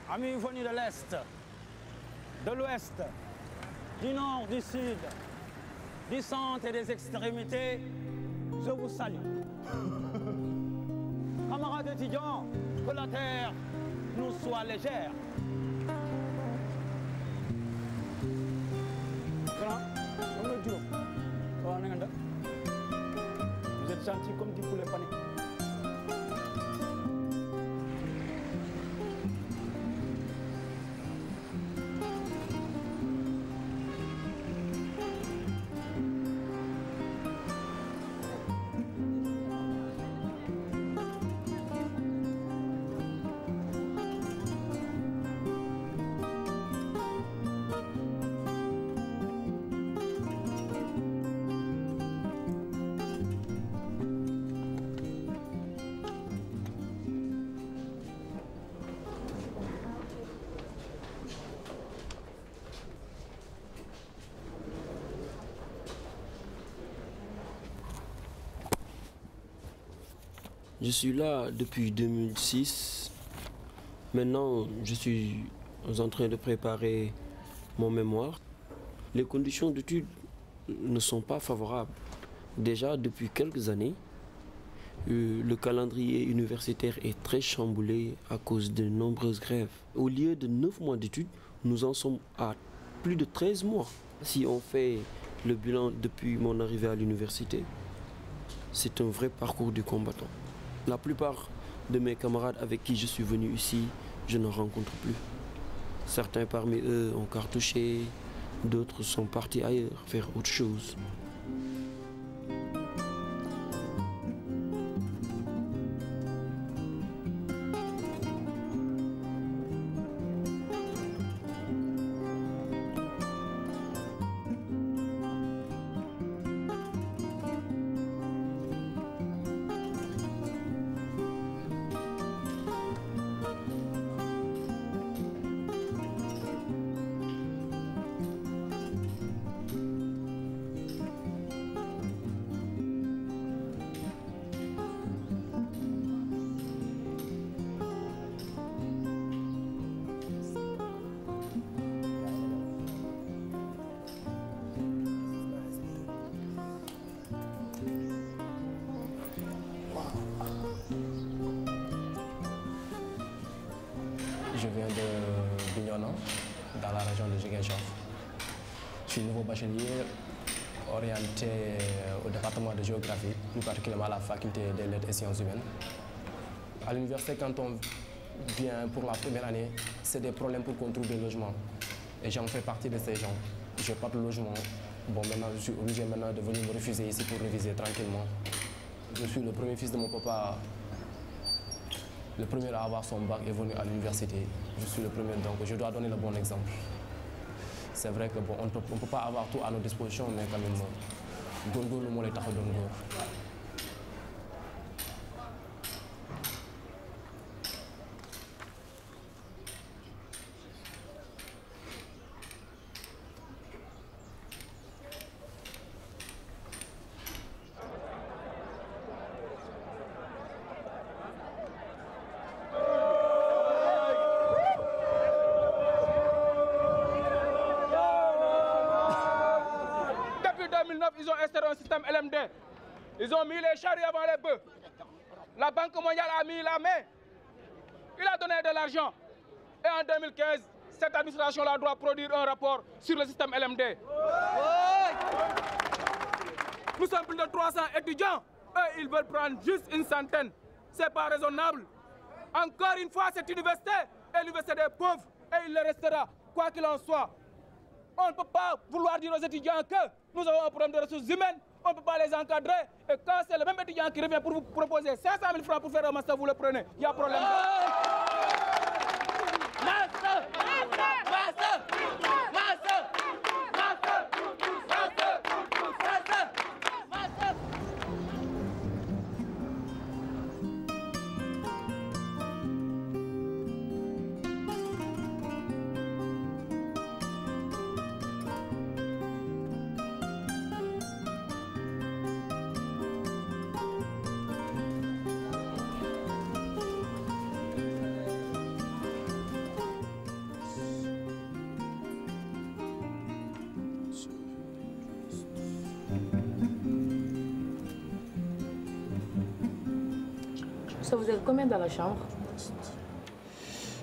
Amis venus de l'Est, de l'Ouest, du Nord, du Sud, du centre et des extrémités, je vous salue. Camarades étudiants, que la terre nous soit légère. Vous êtes gentils comme du poulet pané. Je suis là depuis 2006. Maintenant, je suis en train de préparer mon mémoire. Les conditions d'études ne sont pas favorables. Déjà, depuis quelques années, le calendrier universitaire est très chamboulé à cause de nombreuses grèves. Au lieu de 9 mois d'études, nous en sommes à plus de 13 mois. Si on fait le bilan depuis mon arrivée à l'université, c'est un vrai parcours du combattant. La plupart de mes camarades avec qui je suis venu ici, je ne rencontre plus. Certains parmi eux ont cartouché, d'autres sont partis ailleurs, faire autre chose. Je viens de Bignona, dans la région de Ziguinchor. Je suis nouveau bachelier orienté au département de géographie, plus particulièrement à la faculté des lettres et sciences humaines. À l'université, quand on vient pour la première année, c'est des problèmes pour qu'on trouve des logements. Et j'en fais partie de ces gens. Je n'ai pas de logement. Bon, maintenant, je suis obligé maintenant de venir me refuser ici pour réviser tranquillement. Je suis le premier fils de mon papa. Le premier à avoir son bac est venu à l'université. Je suis le premier, donc je dois donner le bon exemple. C'est vrai que bon, on ne peut pas avoir tout à nos dispositions, mais quand même, le monde est à Ils ont instauré un système LMD. Ils ont mis les charrues avant les bœufs. La Banque mondiale a mis la main. Il a donné de l'argent. Et en 2015, cette administration-là doit produire un rapport sur le système LMD. Nous sommes plus de 300 étudiants. Eux, ils veulent prendre juste une centaine. C'est pas raisonnable. Encore une fois, cette université est l'université des pauvres. Et il le restera, quoi qu'il en soit. On ne peut pas vouloir dire aux étudiants que nous avons un problème de ressources humaines, on ne peut pas les encadrer. Et quand c'est le même étudiant qui revient pour vous proposer 500 000 francs pour faire un master, vous le prenez. Il y a problème. Master! Master! Master! Master! Ça vous êtes combien dans la chambre?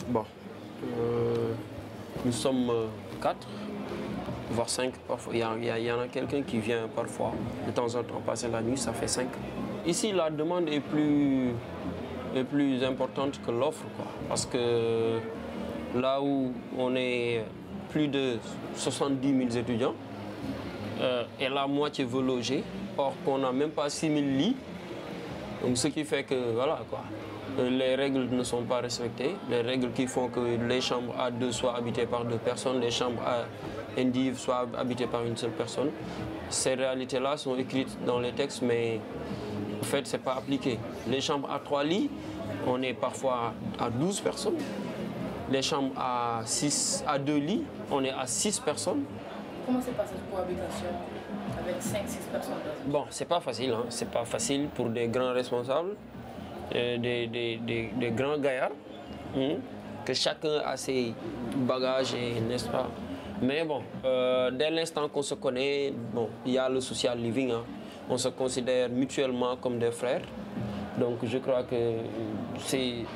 Bon, nous sommes 4, voire 5 parfois. Il y en a quelqu'un qui vient parfois, de temps en temps, passer la nuit, ça fait 5. Ici, la demande est plus importante que l'offre, quoi. Parce que là où on est plus de 70 000 étudiants, et la moitié veut loger, or qu'on n'a même pas 6 000 lits. Donc ce qui fait que, voilà, quoi. Les règles ne sont pas respectées, les règles qui font que les chambres à 2 soient habitées par 2 personnes, les chambres à individu soient habitées par une seule personne. Ces réalités-là sont écrites dans les textes, mais en fait, ce n'est pas appliqué. Les chambres à 3 lits, on est parfois à 12 personnes. Les chambres à 2 lits, on est à 6 personnes. Comment se passe cette cohabitation avec 5-6 personnes? Bon, c'est pas facile, hein. C'est pas facile pour des grands responsables, des grands gaillards, que chacun a ses bagages, n'est-ce pas? Mais bon, dès l'instant qu'on se connaît, bon, il y a le social living, hein. On se considère mutuellement comme des frères. Donc je crois que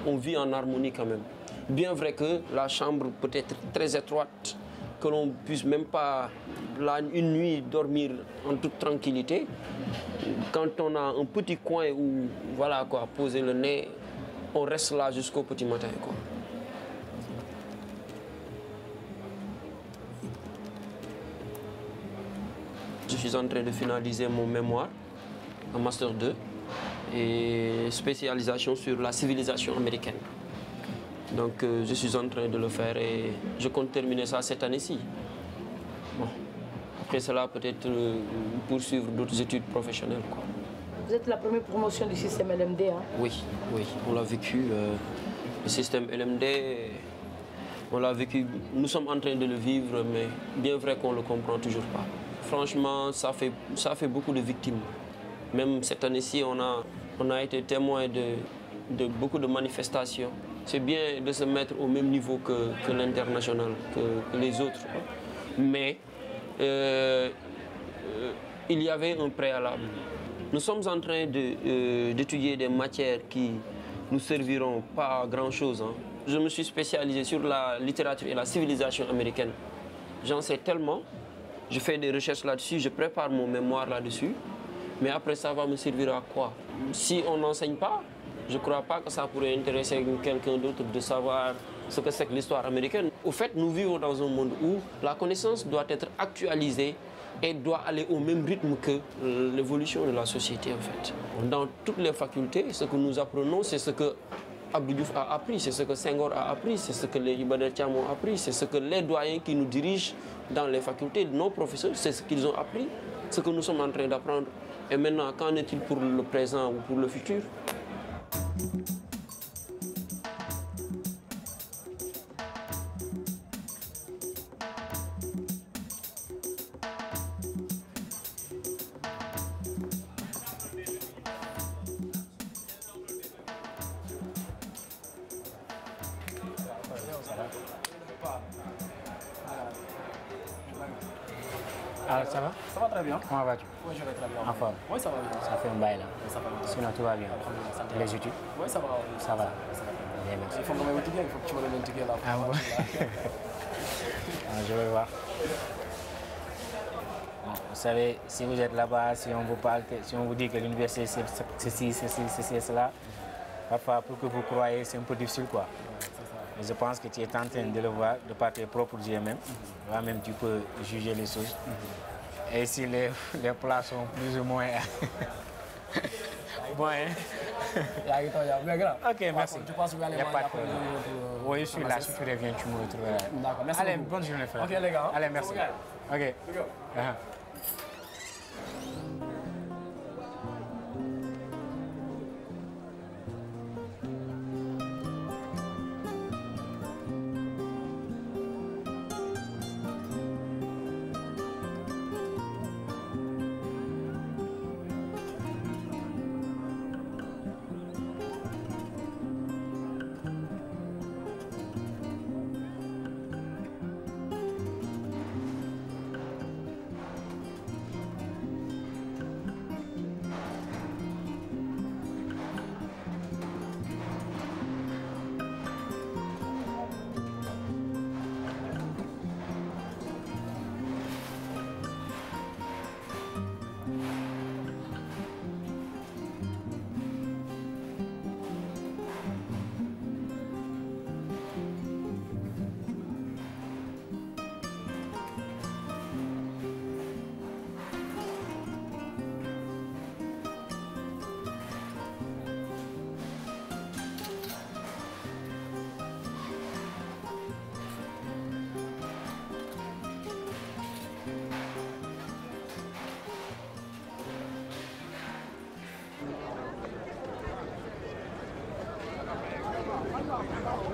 on vit en harmonie quand même. Bien vrai que la chambre peut être très étroite, que l'on puisse même pas, une nuit, dormir en toute tranquillité. Quand on a un petit coin où, voilà quoi, poser le nez, on reste là jusqu'au petit matin, quoi. Je suis en train de finaliser mon mémoire, un Master 2, et spécialisation sur la civilisation américaine. Donc je suis en train de le faire et je compte terminer ça cette année-ci. Bon. Après cela, peut-être poursuivre d'autres études professionnelles, quoi. Vous êtes la première promotion du système LMD, hein? Oui, oui, on l'a vécu. Le système LMD, on l'a vécu. Nous sommes en train de le vivre, mais bien vrai qu'on ne le comprend toujours pas. Franchement, ça fait beaucoup de victimes. Même cette année-ci, on a été témoin de beaucoup de manifestations. C'est bien de se mettre au même niveau que l'international, que les autres. Mais il y avait un préalable. Nous sommes en train d'étudier des matières qui nous serviront pas à grand-chose, hein. Je me suis spécialisé sur la littérature et la civilisation américaine. J'en sais tellement, je fais des recherches là-dessus, je prépare mon mémoire là-dessus. Mais après, ça va me servir à quoi? Si on n'enseigne pas, je ne crois pas que ça pourrait intéresser quelqu'un d'autre de savoir ce que c'est que l'histoire américaine. Au fait, nous vivons dans un monde où la connaissance doit être actualisée et doit aller au même rythme que l'évolution de la société, en fait. Dans toutes les facultés, ce que nous apprenons, c'est ce que Abdou Diouf a appris, c'est ce que Senghor a appris, c'est ce que les Iba Der Thiam ont appris, c'est ce que les doyens qui nous dirigent dans les facultés, nos professeurs, c'est ce qu'ils ont appris, ce que nous sommes en train d'apprendre. Et maintenant, qu'en est-il pour le présent ou pour le futur? Ah, ça va? Ça va très bien. Comment vas-tu? Oui, je vais très bien. En forme? Oui, ça va bien. Ça fait un bail là. Oui, ça va bien. Sinon, tout va bien. Et les études? Oui, ça va. Ça va. Bien, merci. Il faut que je il faut que tu me donnes un ticket là. Ah bon? Je vais voir. Bon, vous savez, si vous êtes là-bas, si on vous parle, si on vous dit que l'université c'est ceci, c'est cela, parfois pour que vous croyez, c'est un peu difficile, quoi. Mais je pense que tu es en train de le voir de par tes propres yeux même. Toi-même, tu peux juger les choses. Et si les plats sont plus ou moins... bon, hein? Ok, merci. Tu penses que vous allez manger après? Oui, je suis là. Si tu reviens, tu me retrouveras. D'accord, merci. Allez, bonne journée, frère. Ok, les gars. Allez, merci. Ok.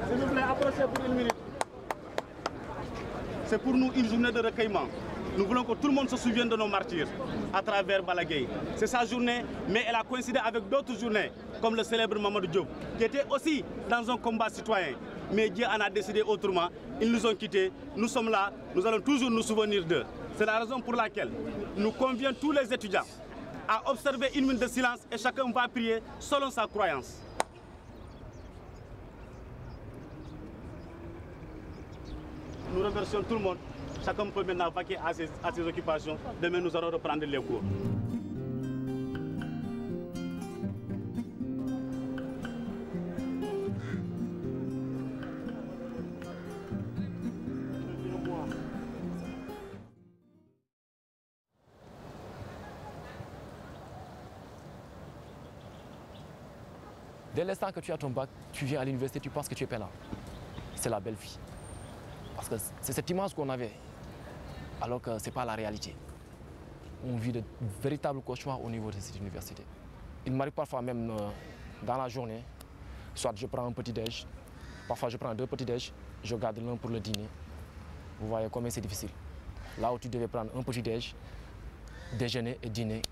S'il vous plaît, approchez pour une minute. C'est pour nous une journée de recueillement. Nous voulons que tout le monde se souvienne de nos martyrs à travers Balagueye. C'est sa journée, mais elle a coïncidé avec d'autres journées, comme le célèbre Mamadou Diop, qui était aussi dans un combat citoyen. Mais Dieu en a décidé autrement. Ils nous ont quittés. Nous sommes là. Nous allons toujours nous souvenir d'eux. C'est la raison pour laquelle nous convions tous les étudiants à observer une minute de silence et chacun va prier selon sa croyance. Nous remercions tout le monde. Chacun peut maintenant vaquer à ses occupations. Demain, nous allons reprendre les cours. Dès l'instant que tu as ton bac, tu viens à l'université, tu penses que tu es peinard. C'est la belle vie. Parce que c'est cette image qu'on avait, alors que ce n'est pas la réalité. On vit de véritables cauchemars au niveau de cette université. Il m'arrive parfois même dans la journée, soit je prends un petit déj, parfois je prends 2 petits déj, je garde l'un pour le dîner. Vous voyez combien c'est difficile. Là où tu devais prendre un petit déj, déjeuner et dîner,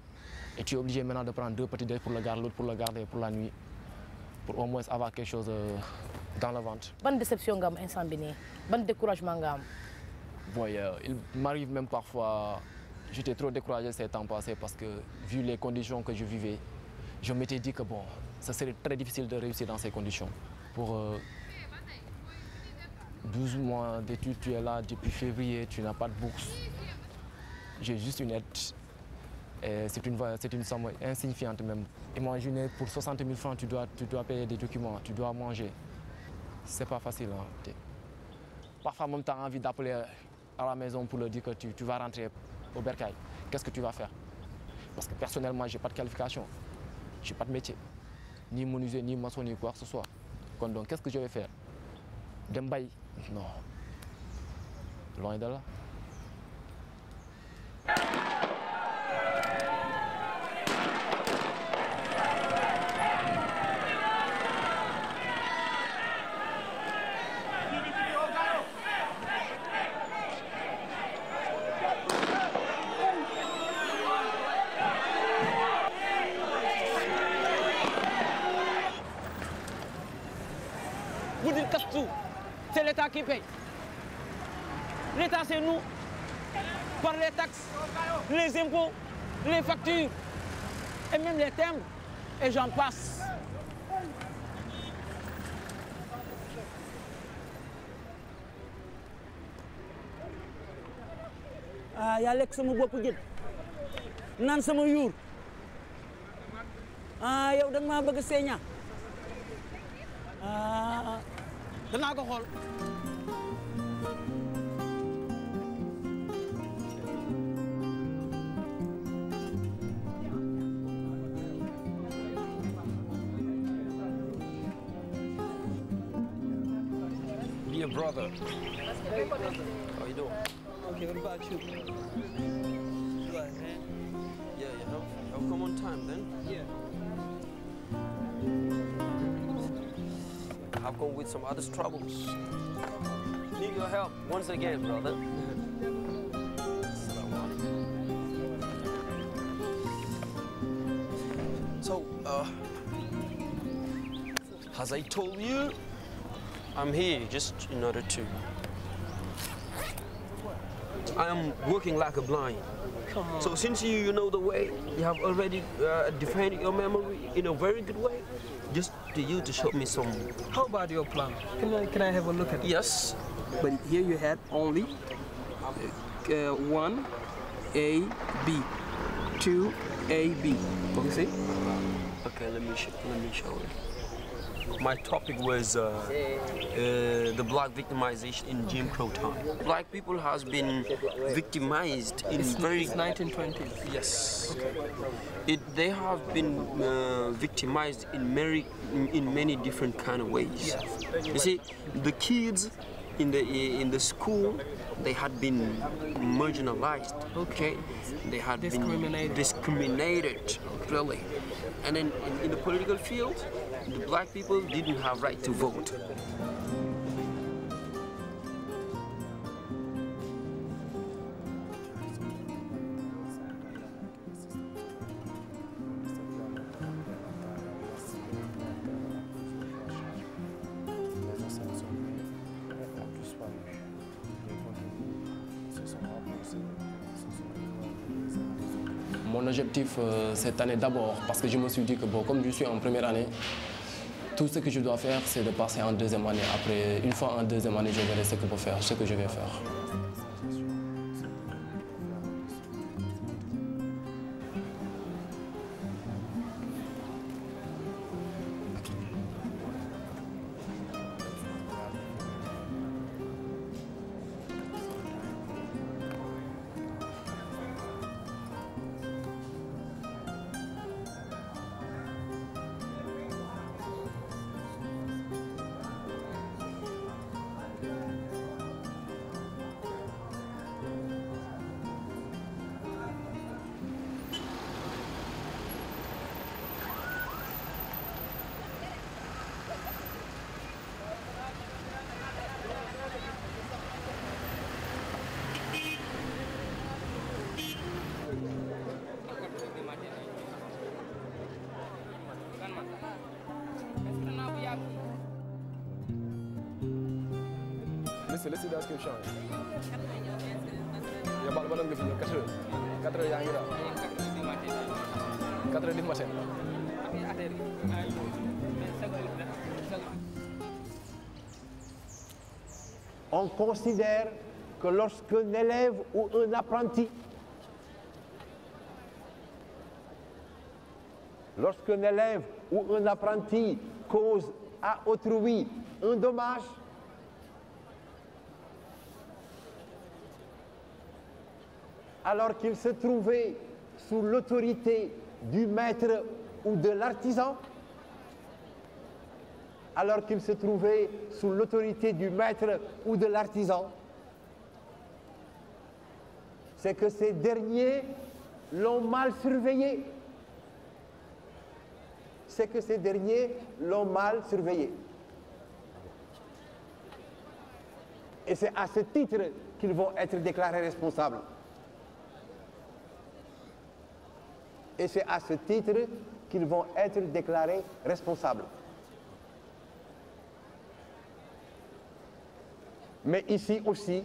et tu es obligé maintenant de prendre 2 petits déj pour le garder, l'autre pour le garder pour la nuit, pour au moins avoir quelque chose dans le ventre. Bonne déception, bon découragement. Oui, il m'arrive même parfois, j'étais trop découragé ces temps passés parce que vu les conditions que je vivais, je m'étais dit que bon, ça serait très difficile de réussir dans ces conditions. Pour 12 mois d'études, tu es là depuis février, tu n'as pas de bourse. J'ai juste une aide. C'est une somme insignifiante même. Imaginez, pour 60 000 francs, tu dois payer des documents, tu dois manger. C'est pas facile. Hein. Parfois même, tu as envie d'appeler à la maison pour leur dire que tu vas rentrer au bercail. Qu'est-ce que tu vas faire? Parce que personnellement, je n'ai pas de qualification. Je n'ai pas de métier. Ni menuisier, ni maçon, ni quoi que ce soit. Donc, qu'est-ce que je vais faire? Dembaï? Non. Loin de là. Vous dites Castou, c'est l'État qui paye. L'État, c'est nous, par les taxes, les impôts, les factures, et même les timbres, et j'en passe. Ah, il y a l'ex sama bopp jël naan sama yuur ah yow da nga maa bëgg seeña ah danaa ko xool. Dear brother, how you doing? Okay, what about you? Right, man. Yeah, I'll come on time then. Yeah. I'll come with some other troubles. Need your help once again, brother. So, as I told you, I'm here just in order to. I am working like a blind. So since you know the way, you have already defined your memory in a very good way, just to you to show me some. How about your plan? Can I have a look at it? Yes. But here you had only 1 A B, 2 A B. You see? Okay, let me show you. My topic was the black victimization in Jim Crow time. Black people has been victimized in Since 1920s. Yes. Okay. They have been victimized in many different kind of ways. Yes. You see, the kids in the school, they had been marginalized. Okay, they had been discriminated, really. And then in the political field, the black people didn't have right to vote. Mon objectif cette année d'abord, parce que je me suis dit que bon, comme je suis en première année, tout ce que je dois faire, c'est de passer en deuxième année. Après, une fois en deuxième année, je verrai ce que je vais faire. Laissez l'inscription. Il y a pas de bonne 4 heures. 4 heures, il y a un gars. 4 heures du matin. On considère que lorsqu'un élève ou un apprenti, cause à autrui un dommage, alors qu'il se trouvait sous l'autorité du maître ou de l'artisan, c'est que ces derniers l'ont mal surveillé. Et c'est à ce titre qu'ils vont être déclarés responsables. Mais ici aussi,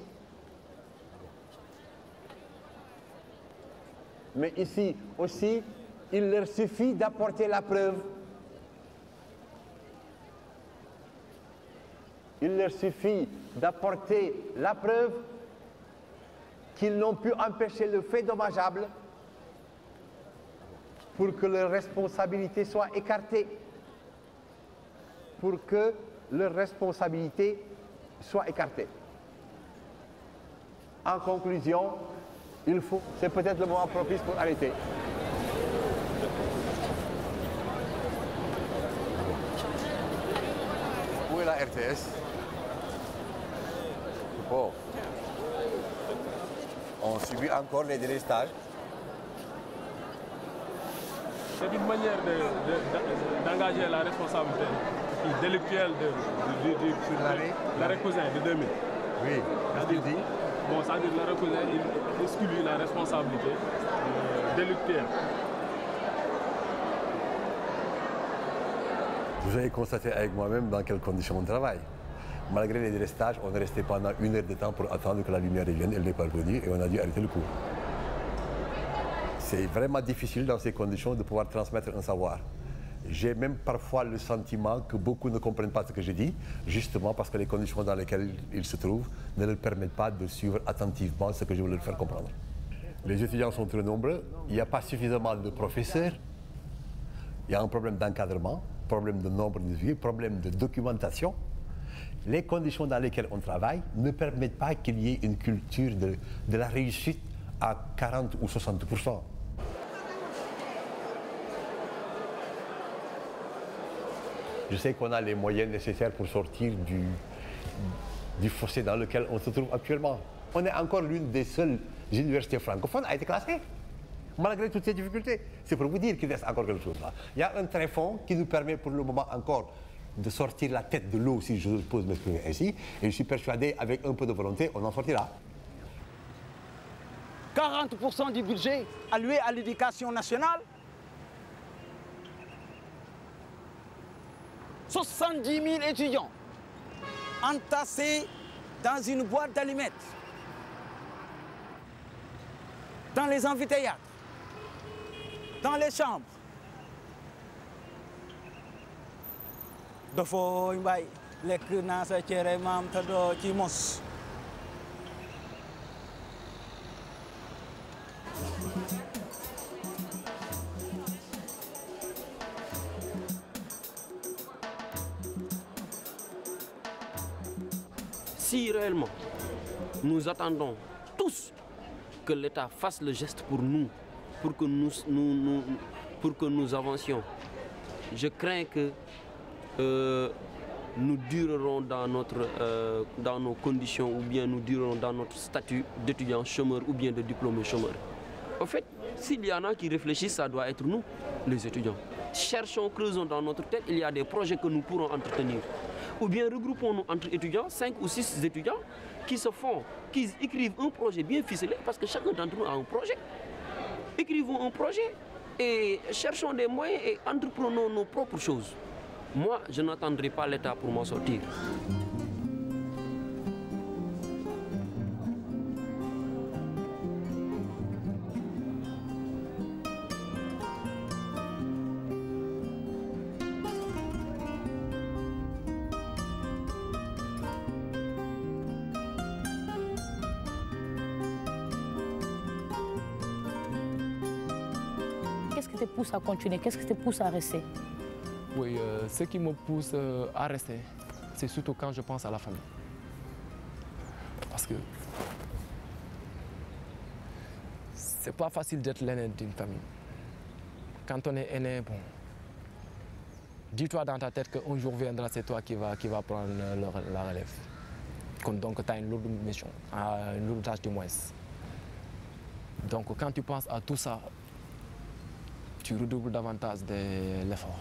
il leur suffit d'apporter la preuve. Qu'ils n'ont pu empêcher le fait dommageable pour que leur responsabilité soit écartée. En conclusion, c'est peut-être le moment propice pour arrêter. Où est la RTS? Oh. On subit encore les délestages. C'est une manière d'engager la responsabilité délictuelle sur l'arrêt Cousin de 2000. Oui, qu'est-ce qu'il dit? Bon, ça veut dire l'arrêt Cousin, il exclut la responsabilité délictuelle. Vous avez constaté avec moi-même dans quelles conditions on travaille. Malgré les délestages, on est resté pendant 1 heure de temps pour attendre que la lumière revienne. Elle n'est pas venue et on a dû arrêter le cours. C'est vraiment difficile dans ces conditions de pouvoir transmettre un savoir. J'ai même parfois le sentiment que beaucoup ne comprennent pas ce que je dis, justement parce que les conditions dans lesquelles ils se trouvent ne leur permettent pas de suivre attentivement ce que je veux leur faire comprendre. Les étudiants sont très nombreux, il n'y a pas suffisamment de professeurs, il y a un problème d'encadrement, problème de nombre d'étudiants, problème de documentation. Les conditions dans lesquelles on travaille ne permettent pas qu'il y ait une culture de la réussite à 40 ou 60%. Je sais qu'on a les moyens nécessaires pour sortir du fossé dans lequel on se trouve actuellement. On est encore l'une des seules universités francophones à être classée, malgré toutes ces difficultés. C'est pour vous dire qu'il reste encore quelque chose là. Il y a un tréfonds qui nous permet pour le moment encore de sortir la tête de l'eau, si je pose m'exprimer ainsi, et je suis persuadé, avec un peu de volonté, on en sortira. 40% du budget alloué à l'éducation nationale, 70 000 étudiants entassés dans une boîte d'allumettes, dans les amphithéâtres, dans les chambres. Dafo mbay lek na sa cere mam ta do ci mos. Si réellement nous attendons tous que l'État fasse le geste pour nous, pour que nous avancions, je crains que nous durerons dans nos conditions, ou bien nous durerons dans notre statut d'étudiant chômeur ou bien de diplômé chômeur. En fait, s'il y en a qui réfléchissent, ça doit être nous, les étudiants. Cherchons, creusons dans notre tête, il y a des projets que nous pourrons entretenir. Ou bien regroupons-nous entre étudiants, 5 ou 6 étudiants, qui écrivent un projet bien ficelé, parce que chacun d'entre nous a un projet. Écrivons un projet et cherchons des moyens et entreprenons nos propres choses. Moi, je n'attendrai pas l'État pour m'en sortir. Qu'est-ce qui te pousse à continuer? Qu'est-ce qui te pousse à rester? Oui, ce qui me pousse à rester, c'est surtout quand je pense à la famille. Parce que c'est pas facile d'être l'aîné d'une famille. Quand on est aîné, bon, dis-toi dans ta tête qu'un jour viendra, c'est toi qui va prendre la relève. Donc tu as une lourde mission, une lourde tâche du moins. Donc quand tu penses à tout ça, tu redoubles davantage de l'effort.